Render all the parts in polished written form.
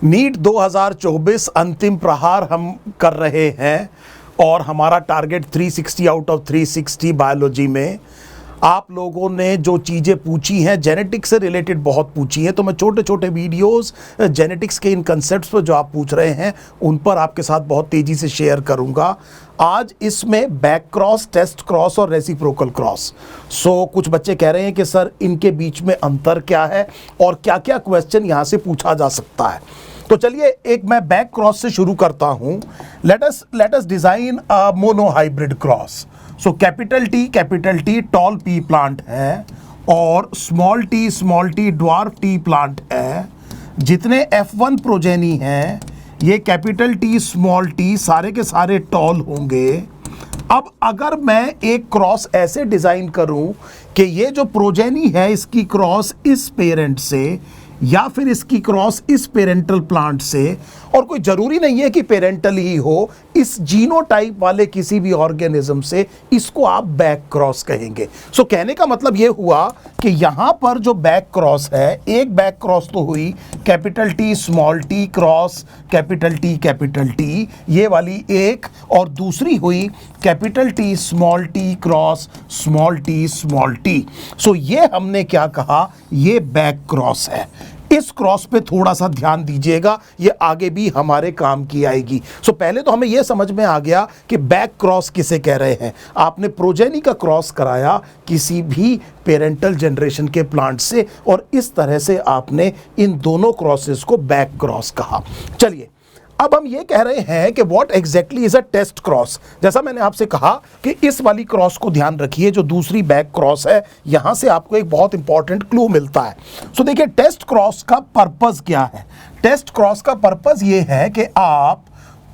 NEET 2024 अंतिम प्रहार हम कर रहे हैं और हमारा टारगेट 360 आउट ऑफ 360 बायोलॉजी में। आप लोगों ने जो चीज़ें पूछी हैं जेनेटिक्स से रिलेटेड बहुत पूछी हैं, तो मैं छोटे छोटे वीडियोस जेनेटिक्स के इन कंसेप्ट्स पर जो आप पूछ रहे हैं उन पर आपके साथ बहुत तेज़ी से शेयर करूंगा। आज इसमें बैक क्रॉस, टेस्ट क्रॉस और रेसिप्रोकल क्रॉस। कुछ बच्चे कह रहे हैं कि सर इनके बीच में अंतर क्या है और क्या क्या क्वेश्चन यहाँ से पूछा जा सकता है। तो चलिए एक मैं बैक क्रॉस से शुरू करता हूँ। लेट अस डिज़ाइन अ mono hybrid cross. Capital T tall P plant है और small T dwarf T plant है। जितने F1 प्रोजेनी हैं ये कैपिटल टी स्मॉल टी सारे के सारे टॉल होंगे। अब अगर मैं एक क्रॉस ऐसे डिज़ाइन करूं कि ये जो प्रोजेनी है इसकी क्रॉस इस पेरेंट से या फिर इसकी क्रॉस इस पेरेंटल प्लांट से, और कोई ज़रूरी नहीं है कि पेरेंटल ही हो, इस जीनोटाइप वाले किसी भी ऑर्गेनिज्म से, इसको आप बैक क्रॉस कहेंगे। कहने का मतलब ये हुआ कि यहाँ पर जो बैक क्रॉस है, एक बैक क्रॉस तो हुई capital T small T cross capital T ये वाली एक, और दूसरी हुई capital T small T cross small T. ये हमने क्या कहा, ये बैक क्रॉस है। इस क्रॉस पे थोड़ा सा ध्यान दीजिएगा, ये आगे भी हमारे काम की आएगी। पहले तो हमें यह समझ में आ गया कि बैक क्रॉस किसे कह रहे हैं। आपने प्रोजेनी का क्रॉस कराया किसी भी पेरेंटल जनरेशन के प्लांट से और इस तरह से आपने इन दोनों क्रॉसेस को बैक क्रॉस कहा। चलिए अब हम ये कह रहे हैं कि what exactly is a test cross. जैसा मैंने आपसे कहा कि इस वाली क्रॉस को ध्यान रखिए, जो दूसरी बैक क्रॉस है, यहां से आपको एक बहुत इंपॉर्टेंट क्लू मिलता है। देखिए टेस्ट क्रॉस का पर्पस क्या है। टेस्ट क्रॉस का पर्पस ये है कि आप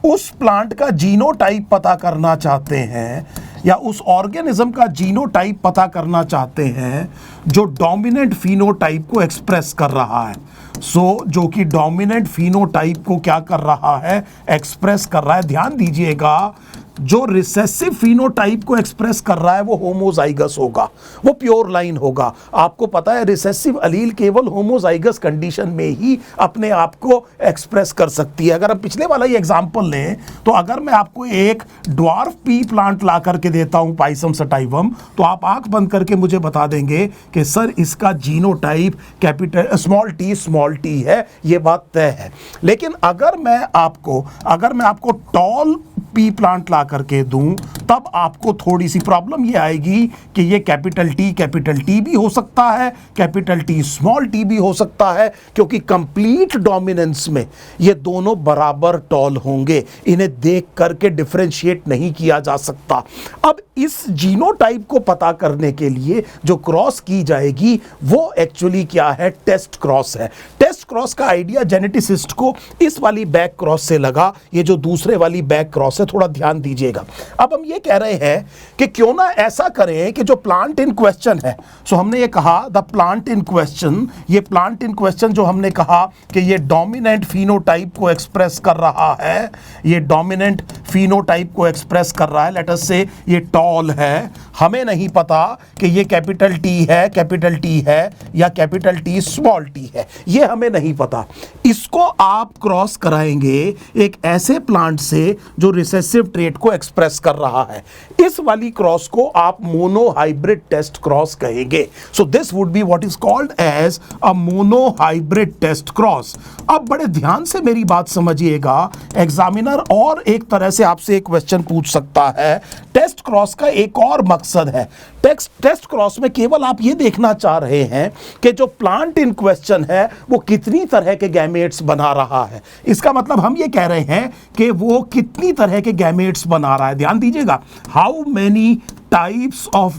उस प्लांट का जीनोटाइप पता करना चाहते हैं या उस ऑर्गेनिज्म का जीनोटाइप पता करना चाहते हैं जो डोमिनेंट फिनोटाइप को एक्सप्रेस कर रहा है। जो कि डोमिनेंट फिनोटाइप को क्या कर रहा है, एक्सप्रेस कर रहा है। ध्यान दीजिएगा, जो रिसेसिव फिनोटाइप को एक्सप्रेस कर रहा है वो होमोजाइगस होगा, वो प्योर लाइन होगा। आपको पता है रिसेसिव अलील केवल होमोजाइगस कंडीशन में ही अपने आप को एक्सप्रेस कर सकती है। अगर हम पिछले वाला ही एग्जांपल लें तो अगर मैं आपको एक ड्वार्फ पी प्लांट ला करके देता हूं पाइसम सटाइवम, तो आप आंख बंद करके मुझे बता देंगे कि सर इसका जीनोटाइप कैपिटल स्मॉल टी है, ये बात तय है। लेकिन अगर मैं आपको टॉल पी प्लांट ला करके दूं तब आपको थोड़ी सी प्रॉब्लम ये आएगी कि ये कैपिटल टी भी हो सकता है, कैपिटल टी स्मॉल टी भी हो सकता है, क्योंकि कंप्लीट डोमिनेंस में ये दोनों बराबर टॉल होंगे। इन्हें देख करके डिफरेंशिएट नहीं किया जा सकता। अब इस जीनोटाइप को पता करने के लिए जो क्रॉस की जाएगी वो एक्चुअली क्या है, टेस्ट क्रॉस है। टेस्ट क्रॉस का आइडिया जेनेटिसिस्ट को इस वाली बैक क्रॉस से लगा। ये जो दूसरे वाली बैक क्रॉस है, थोड़ा ध्यान दीजिएगा। अब हम ये कह रहे हैं कि क्यों ना ऐसा करें कि जो प्लांट इन क्वेश्चन है, हमने ये कहा द प्लांट इन क्वेश्चन, ये प्लांट इन क्वेश्चन जो हमने कहा कि ये डोमिनेंट फिनोटाइप को एक्सप्रेस कर रहा है, ये डोमिनेंट फिनोटाइप को एक्सप्रेस कर रहा है। लेट अस से ये टॉल है, हमें नहीं पता कि ये कैपिटल टी है या कैपिटल टी स्मॉल टी है, ये हमें नहीं पता। इसको आप क्रॉस कराएंगे एक ऐसे प्लांट से जो रिसेसिव ट्रेट को एक्सप्रेस कर रहा है। इस वाली क्रॉस को आप मोनो हाइब्रिड टेस्ट क्रॉस कहेंगे। This would be what is called as a mono hybrid test cross. अब बड़े ध्यान से मेरी बात समझिएगा, एग्जामिनर और एक तरह से आपसे एक क्वेश्चन पूछ सकता है। टेस्ट क्रॉस का एक और मकसद है। टेस्ट क्रॉस में केवल आप ये देखना चाह रहे हैं कि जो प्लांट इन क्वेश्चन है वो कितनी तरह के गैमेट्स बना रहा है। इसका मतलब हम ये कह रहे हैं कि वो कितनी तरह के गैमेट्स बना रहा है। ध्यान दीजिएगा, how many types of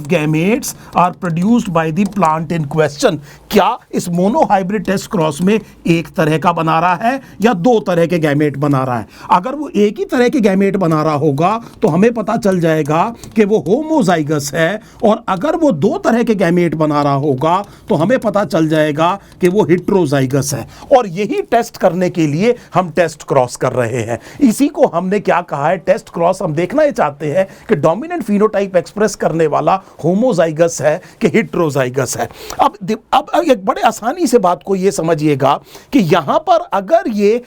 gametes are produced by the plant in question। क्या इस मोनो हाइब्रिड टेस्ट क्रॉस में एक तरह का बना रहा है या दो तरह के गैमेट बना रहा है? अगर वो एक ही तरह के गैमेट बना रहा होगा तो हमें पता चल जाएगा कि वो होमोजाइगस है, और अगर वो दो तरह के गैमेट बना रहा होगा तो हमें पता चल जाएगा कि वो हेट्रोजाइगस है। और यही टेस्ट करने के लिए हम टेस्ट क्रॉस कर रहे हैं। इसी को हमने क्या कहा है, टेस्ट क्रॉस। हम देखना देखना ये चाहते हैं कि डोमिनेंट फिनोटाइप एक्सप्रेस करने वाला होमोजाइगस है कि हेटेरोजाइगस है। अब एक बड़े आसानी से बात को ये समझिएगा कि यहां पर अगर ये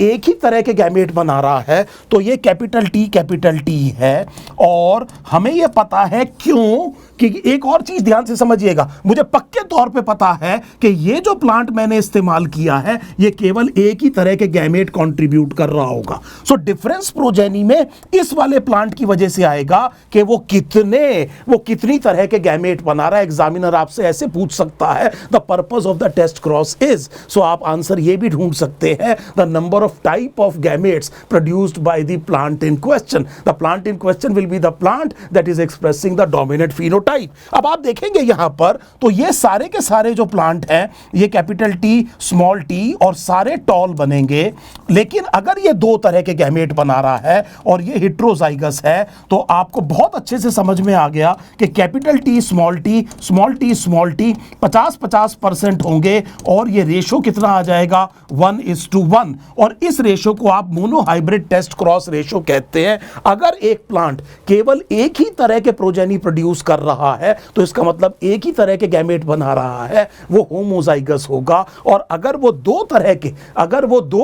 एक ही तरह के गैमेट बना रहा है तो ये कैपिटल टी है, और हमें ये पता है क्यों कि एक और चीज ध्यान से समझिएगा, मुझे पक्के तौर पे पता है कि ये जो प्लांट मैंने इस्तेमाल किया है ये केवल एक ही तरह के गैमेट कंट्रीब्यूट कर रहा होगा। सो डिफरेंस प्रोजेनी में इस वाले प्लांट की वजह से आएगा कि वो कितनी तरह के गैमेट बना रहा है। एग्जामिनर आपसे ऐसे पूछ सकता है the purpose of the test cross is, so आप आंसर ये भी ढूंढ सकते हैं the number of type of gametes produced by the plant in question. The plant in question will be the plant that is expressing the dominant phenotype. अब आप देखेंगे यहां पर तो ये सारे के सारे जो प्लांट हैं ये कैपिटल टी, स्मॉल टी और सारे टॉल बनेंगे, लेकिन अगर ये दो तरह के गैमेट बना रहा है और ये हेटेरोजाइगस है तो आपको बहुत अच्छे से समझ में आ गया कि कैपिटल टी स्मॉल टी 50-50% होंगे और ये रेशो कितना आ जाएगा 1:1, और इस रेशो को आप मोनोहाइब्रिड टेस्ट क्रॉस रेशो कहते हैं। अगर एक प्लांट केवल एक ही तरह के प्रोजेनी प्रोड्यूस कर रहा है तो इसका मतलब एक ही तरह के गैमेट बना रहा है, वो होमोजाइगस होगा। और अगर वो दो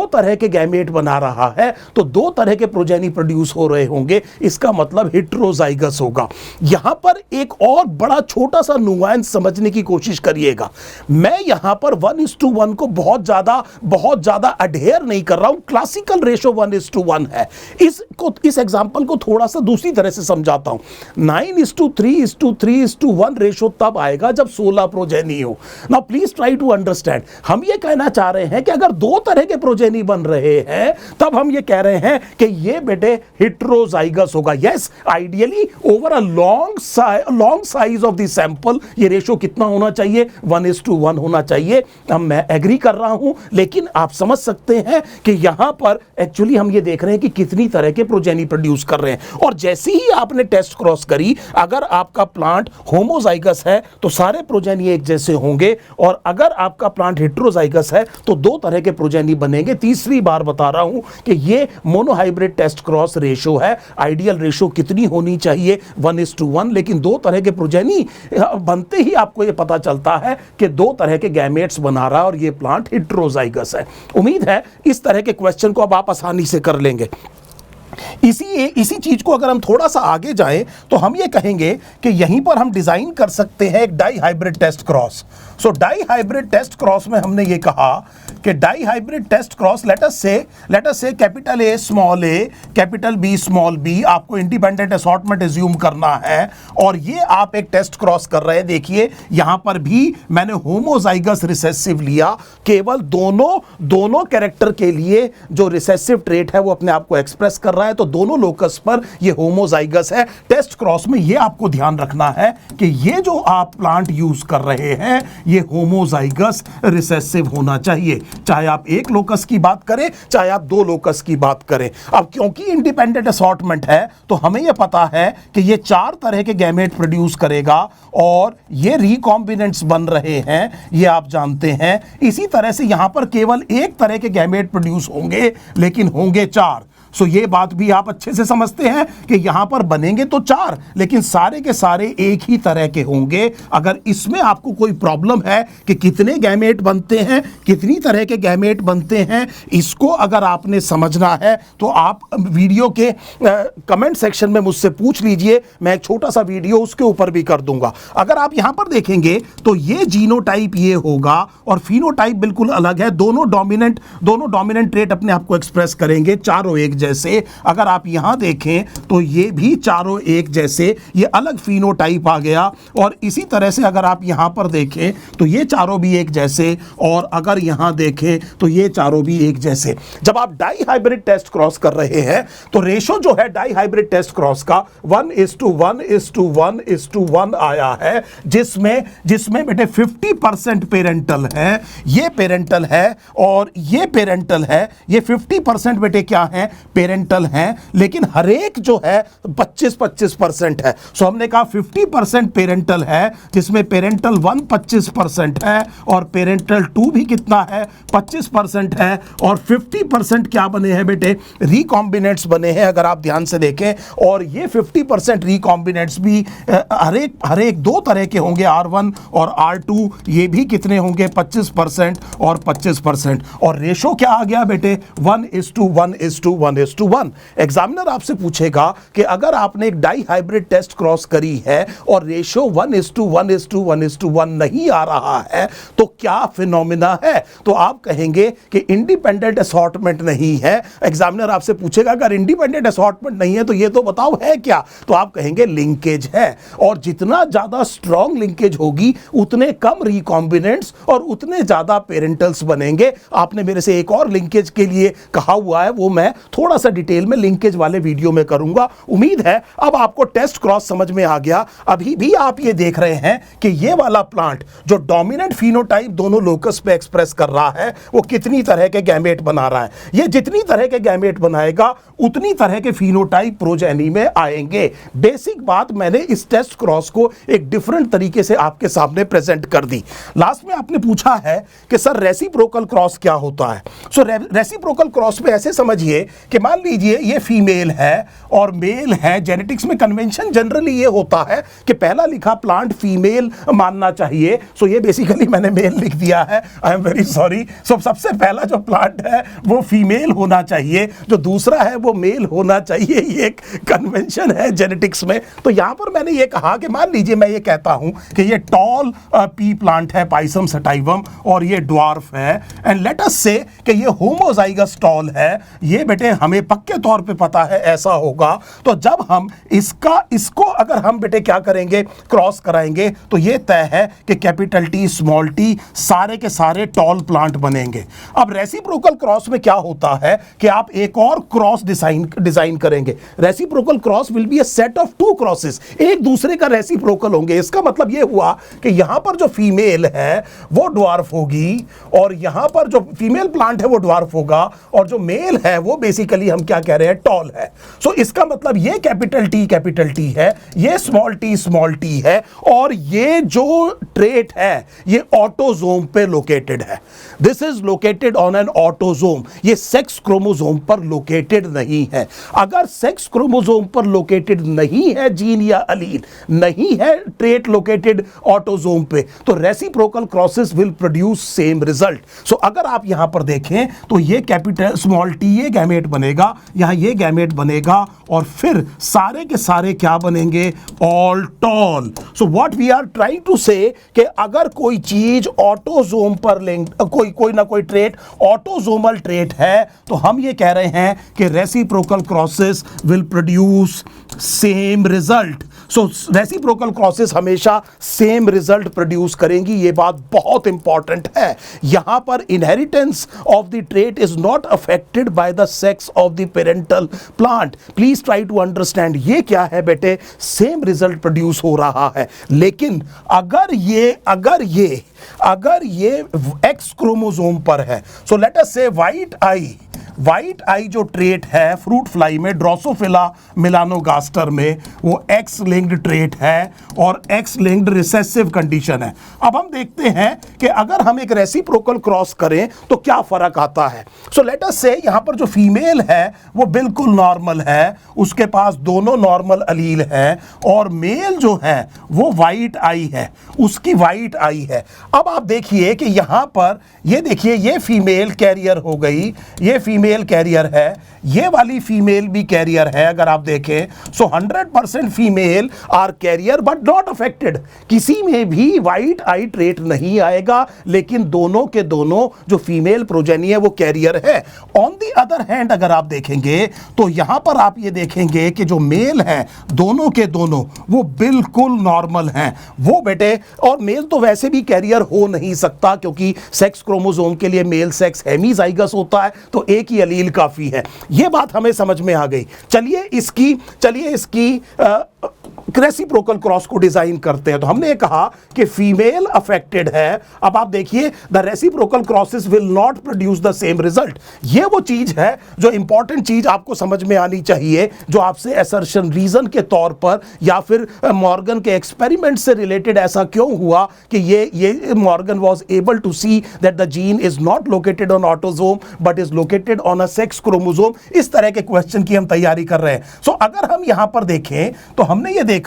तरह के गैमेट बना रहा है तो दो तरह के प्रोजेनी प्रोड्यूस हो रहे होंगे, इसका मतलब हेटेरोजाइगस होगा। यहां पर एक और बड़ा छोटा सा नुआंस समझने की कोशिश करिएगा। मैं यहां पर 1:1 को बहुत ज्यादा अडहेयर नहीं कर रहा हूं, क्लासिकल रेशो 1:1 है। इस एग्जांपल को थोड़ा सा दूसरी तरह से समझाता हूं। 9:3:3:1 रेशो तब आएगा जब 16 प्रोजेनी हो। Now please try to understand, हम ये कहना चाह रहे हैं कि अगर दो तरह के प्रोजेनी बन रहे हैं तब हम ये कह रहे हैं कि ये बेटे हेटेरोजाइगस होगा। Yes, ideally over a long size of the sample ये रेशो कितना होना चाहिए 1:1 होना चाहिए। अब मैं एग्री कर रहा हूं, लेकिन आप समझ सकते हैं कि यहां पर एक्चुअली हम ये देख रहे हैं कि कितनी तरह के प्रोजेनी प्रोड्यूस कर रहे हैं। और जैसे ही आपने टेस्ट क्रॉस करी, अगर आपका प्लांट होमोजाइगस है तो सारे प्रोजेनी एक जैसे होंगे, और अगर आपका प्लांट हेटेरोजाइगस है तो दो तरह के प्रोजेनी बनेंगे। तीसरी बार बता रहा हूं कि ये मोनोहाइब्रिड टेस्ट क्रॉस रेशो है। आइडियल रेशो कितनी होनी चाहिए 1:1, लेकिन दो तरह के प्रोजेनी बनते ही आपको ये पता चलता है कि दो तरह के गैमेट्स बना रहा है और ये प्लांट हेटेरोजाइगस है। उम्मीद है इस तरह के क्वेश्चन को अब आप आसानी से कर लेंगे। इसी चीज को अगर हम थोड़ा सा आगे जाएं तो हम ये कहेंगे कि यहीं पर हम डिजाइन कर सकते हैं एक dihybrid test cross. So dihybrid test cross में हमने ये कहा कि dihybrid test cross let us say capital A small a capital B small b, आपको इंडिपेंडेंट असॉर्टमेंट एज्यूम करना है और ये आप एक टेस्ट क्रॉस कर रहे हैं। देखिए यहां पर भी मैंने होमोजाइगस रिसेसिव लिया, केवल दोनों कैरेक्टर के लिए जो रिसेसिव ट्रेट है वो अपने आप को एक्सप्रेस कर रहा है, तो दोनों लोकस पर ये होमोजाइगस है। टेस्ट क्रॉस में ये आपको ध्यान रखना है कि ये जो आप प्लांट यूज कर रहे हैं ये होमोजाइगस रिसेसिव होना चाहिए, चाहे आप एक लोकस की बात करें चाहे आप दो लोकस की बात करें। अब क्योंकि इंडिपेंडेंट असॉर्टमेंट है तो हमें यह पता है कि ये चार तरह के गैमेट प्रोड्यूस करेगा और ये रिकॉम्बिनेंट्स बन रहे हैं, ये आप जानते हैं। इसी तरह से यहां पर केवल एक तरह के गैमेट प्रोड्यूस होंगे लेकिन होंगे चार। सो ये बात भी आप अच्छे से समझते हैं कि यहां पर बनेंगे तो चार लेकिन सारे के सारे एक ही तरह के होंगे। अगर इसमें आपको कोई प्रॉब्लम है कि कितने गैमेट बनते हैं, कितनी तरह के गैमेट बनते हैं, इसको अगर आपने समझना है तो आप वीडियो के कमेंट सेक्शन में मुझसे पूछ लीजिए, मैं एक छोटा सा वीडियो उसके ऊपर भी कर दूंगा। अगर आप यहां पर देखेंगे तो ये जीनोटाइप ये होगा और फिनोटाइप बिल्कुल अलग है। दोनों डोमिनेंट ट्रेट अपने आप को एक्सप्रेस करेंगे चारों एक जैसे। अगर आप यहां देखें तो ये भी चारों एक जैसे, ये अलग फिनोटाइप आ गया। और इसी तरह से अगर आप यहां पर देखें तो ये चारों भी एक जैसे, और अगर यहां देखें तो ये चारों भी एक जैसे। जब आप डाई हाइब्रिड टेस्ट क्रॉस कर रहे हैं तो रेशो जो है डाई हाइब्रिड टेस्ट क्रॉस का 1:1:1:1 आया है, जिसमें बेटे 50% पेरेंटल है, ये पेरेंटल है और ये पेरेंटल है। ये 50% बेटे क्या है पेरेंटल हैं, लेकिन हर एक जो है 25-25% है। सो हमने कहा 50% पेरेंटल है, जिसमें पेरेंटल 1 25% है और पेरेंटल 2 भी कितना है, 25% है, और 50% क्या बने हैं बेटे, रिकॉम्बिनेंट्स बने हैं अगर आप ध्यान से देखें। और ये 50% रिकॉम्बिनेंट्स भी हर एक दो तरह के होंगे, R1 और R2, ये भी कितने होंगे, 25% और 25%। और रेशो क्या आ गया बेटे, 1:1:1:1:1। एग्जामिनर आपसे पूछेगा कि अगर आपने एक डाई हाइब्रिड टेस्ट क्रॉस करी है और रेशो 1:1:1:1 नहीं आ रहा है तो क्या फिनोमिना है, तो आप कहेंगे कि इंडिपेंडेंट असॉर्टमेंट नहीं है। एग्जामिनर आपसे पूछेगा अगर इंडिपेंडेंट असॉर्टमेंट नहीं है तो ये तो बताओ है क्या, तो आप कहेंगे लिंकेज है। और जितना ज्यादा स्ट्रॉन्ग लिंकेज होगी उतने कम रिकॉम्बिनेंट्स और उतने ज्यादा पेरेंटल्स बनेंगे। आपने मेरे से एक और लिंकेज के लिए कहा हुआ है, वो मैं थोड़ा सा डिटेल में लिंकेज वाले वीडियो में करूंगा। उम्मीद है अब आपको टेस्ट क्रॉस समझ में आ गया। अभी भी आप ये देख रहे हैं कि ये वाला प्लांट जो डोमिनेंट फिनोटाइप दोनों लोकस पे एक्सप्रेस कर रहा है वो कितनी तरह के गैमेट बना रहा है। ये जितनी तरह के गैमेट बनाएगा उतनी तरह के फिनोटाइप प्रोजेनी में आएंगे। बेसिक बात मैंने इस टेस्ट क्रॉस को एक डिफरेंट तरीके से आपके सामने प्रेजेंट कर दी। लास्ट में आपने पूछा है कि सर रेसिप्रोकल क्रॉस क्या होता है। सो रेसिप्रोकल क्रॉस में ऐसे समझिए कि मान लीजिए ये फीमेल है और मेल है। जेनेटिक्स में कन्वेंशन जनरली ये होता है कि पहला लिखा प्लांट फीमेल मानना चाहिए, सो ये बेसिकली मैंने मेल लिख दिया है, आई एम वेरी सॉरी। सो सबसे पहला जो प्लांट है वो फीमेल होना चाहिए, जो दूसरा है वो मेल होना चाहिए। ये एक कन्वेंशन है जेनेटिक्स में। तो यहां पर मैंने ये कहा कि मान लीजिए मैं ये कहता हूं कि ये टॉल पी प्लांट है, पाइसम सटाइवम, और ये ड्वार्फ है, एंड लेट अस से कि ये होमोजाइगस टॉल है। ये बेटे हमें पक्के तौर पे पता है ऐसा होगा। तो जब हम इसको अगर हम बेटे क्या करेंगे, क्रॉस कराएंगे, तो ये तय है कि कैपिटल टी स्मॉल टी सारे के सारे टॉल प्लांट बनेंगे। अब रेसिप्रोकल क्रॉस में क्या होता है कि आप एक और क्रॉस डिजाइन करेंगे। Reciprocal cross will be a set of two crosses, एक दूसरे का रेसिप्रोकल होंगे। इसका मतलब ये हुआ कि यहां पर जो फीमेल है वो ड्वार्फ होगी और यहां पर जो फीमेल प्लांट है वो ड्वार्फ होगा, और जो मेल है वो बेसिकली हम क्या कह रहे हैं, टॉल है। सो इसका मतलब ये कैपिटल टी है, ये स्मॉल टी है, और ये जो ट्रेट है ये ऑटोजोम पे लोकेटेड है। This is located on an autosome, ये सेक्स क्रोमोसोम पर लोकेटेड नहीं है। अगर सेक्स क्रोमोसोम पर लोकेटेड नहीं है जीन या अलील, नहीं है ट्रेट लोकेटेड ऑटोजोम पे, तो reciprocal crosses will produce same result. So अगर आप यहां पर देखें तो ये कैपिटल स्मॉल टी ये गैमेट बनेगा, यहां ये गैमेट बनेगा, और फिर सारे के सारे क्या बनेंगे, all tall. So what we are trying to say कि अगर कोई चीज ऑटोजोम पर लिंक्ड, कोई ना कोई ट्रेट ऑटोजोमल ट्रेट है, तो हम ये कह रहे हैं कि reciprocal crosses will produce same result. So reciprocal crosses हमेशा सेम रिजल्ट प्रोड्यूस करेंगी। ये बात बहुत इंपॉर्टेंट है। यहां पर inheritance of the trait is not affected by the sex of the parental plant. Please try to understand, ये क्या है बेटे, सेम रिजल्ट प्रोड्यूस हो रहा है। लेकिन अगर ये एक्स क्रोमोसोम पर है, सो लेट अस से व्हाइट आई जो ट्रेट है फ्रूट फ्लाई में, ड्रोसोफिला मिलानोगास्टर में, वो एक्स लिंक्ड ट्रेट है और एक्स लिंक्ड रिसेसिव कंडीशन है। अब हम देखते हैं कि अगर हम एक रेसिप्रोकल क्रॉस करें तो क्या फर्क आता है। सो लेट अस से यहां पर जो फीमेल है वो बिल्कुल नॉर्मल है, उसके पास दोनों नॉर्मल अलील है, और मेल जो है वो व्हाइट आई है, उसकी व्हाइट आई है। अब आप देखिए कि यहां पर ये देखिए, ये फीमेल कैरियर हो गई, ये फीमेल कैरियर है, ये वाली फीमेल भी कैरियर है। अगर आप देखें so 100% female are carrier but not affected. किसी में भी व्हाइट आई ट्रेट नहीं आएगा, लेकिन दोनों के दोनों जो फीमेल प्रोजेनी है वो कैरियर है। ऑन दी अदर हैंड अगर आप देखेंगे तो यहां पर आप ये देखेंगे कि जो मेल है दोनों के दोनों वो बिल्कुल नॉर्मल हैं। वो बेटे, और मेल तो वैसे भी कैरियर हो नहीं सकता क्योंकि सेक्स क्रोमोसोम के लिए मेल सेक्स हेमीजाइगस होता है, तो एक की अलील काफ़ी है। ये बात हमें समझ में आ गई। चलिए इसकी रेसिप्रोकल क्रॉस को डिजाइन करते हैं। तो हमने ये कहा कि फीमेल अफेक्टेड है। अब आप देखिए, the reciprocal crosses will not produce the same result. ये वो चीज है जो इंपॉर्टेंट चीज आपको समझ में आनी चाहिए, जो आपसे असर्शन रीजन के तौर पर या फिर मॉर्गन के एक्सपेरिमेंट से रिलेटेड ऐसा क्यों हुआ कि ये Morgan was able to see that the gene is not located on autosome but is located on a sex chromosome. इस तरह के क्वेश्चन की हम तैयारी कर रहे हैं। सो अगर हम यहां पर देखें तो हमने ये देखा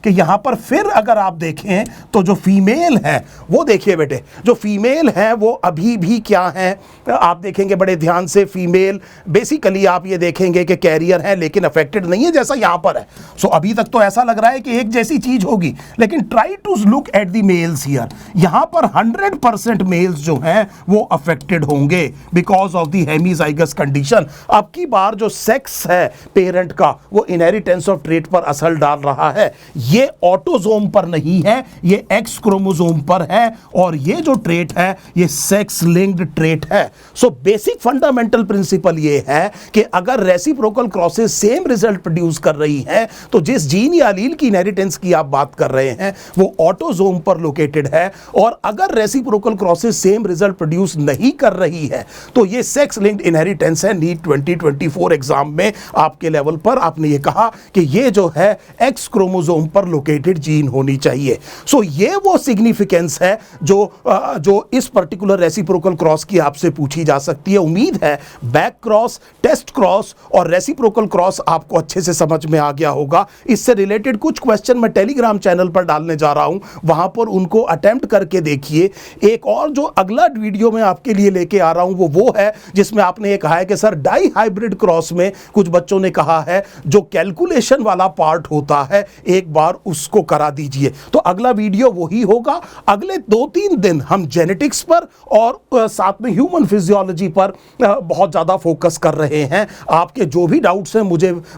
कि यहां पर फिर अगर आप देखें तो जो फीमेल है वो देखिए बेटे, जो फीमेल है वो अभी भी क्या है, आप देखेंगे बड़े ध्यान से, फीमेल बेसिकली आप ये देखेंगे कि कैरियर है लेकिन अफेक्टेड नहीं है जैसा यहां पर है। सो अभी तक तो ऐसा लग रहा है कि एक जैसी चीज होगी, लेकिन try to look at the males here. यहां पर 100% मेल्स जो हैं वो अफेक्टेड होंगे because of the hemizygous condition. अब की बार जो सेक्स है पेरेंट का वो इनहेरिटेंस ऑफ ट्रेट पर असर डाल रहा है। ये ऑटोसोम पर नहीं है, ये एक्स क्रोमोसोम पर है, और ये जो ट्रेट है ये सेक्स लिंक्ड ट्रेट है। सो बेसिक फंडामेंटल प्रिंसिपल ये है कि अगर reciprocal crosses same result produce कर रही हैं तो जिस जीन या एलील की इनहेरिटेंस की आप बात कर रहे हैं वो ऑटोसोम पर लोकेटेड है, और अगर reciprocal crosses same result produce नहीं कर रही है तो ये सेक्स लिंक्ड इनहेरिटेंस है। नीट 2024 एग्जाम में आपके लेवल पर आपने ये कहा कि ये जो है एक्स क्रोमोसोम पर लोकेटेड जीन होनी चाहिए। सो ये वो सिग्निफिकेंस है जो इस पर्टिकुलर रेसिप्रोकल क्रॉस की आपसे पूछी जा सकती है। उम्मीद है बैक क्रॉस, टेस्ट क्रॉस और रेसिप्रोकल क्रॉस आपको अच्छे से समझ में आ गया होगा। इससे रिलेटेड कुछ क्वेश्चन मैं टेलीग्राम चैनल पर डालने जा रहा हूं, वहां पर उनको अटेम्प्ट करके देखिए। एक और जो अगला वीडियो मैं आपके लिए लेके आ रहा हूं वो है जिसमें आपने ये कहा है कि सर डाई हाइब्रिड क्रॉस में कुछ बच्चों ने कहा है जो कैलकुलेशन वाला पार्ट होता है एक बार उसको करा दीजिए। तो अगला वीडियो वही होगा। अगले 2-3 दिन हम जेनेटिक्स पर और साथ में ह्यूमन फिजियोलॉजी पर बहुत ज्यादा फोकस कर रहे हैं। आपके जो भी डाउट्स हैं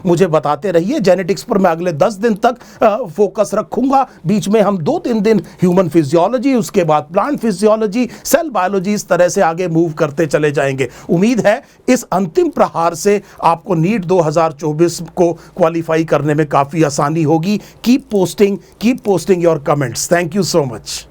मुझे बताते रहिए। जेनेटिक्स पर मैं अगले 10 दिन तक फोकस रखूंगा। बीच में हम 2-3 दिन ह्यूमन फिजियोलॉजी, उसके बाद प्लांट फिजियोलॉजी, सेल बायोलॉजी, इस तरह से आगे मूव करते चले जाएंगे। उम्मीद है इस अंतिम प्रहार से आपको नीट 2024 को क्वालिफाई करने में काफी आसानी होगी। Keep posting your comments. Thank you so much.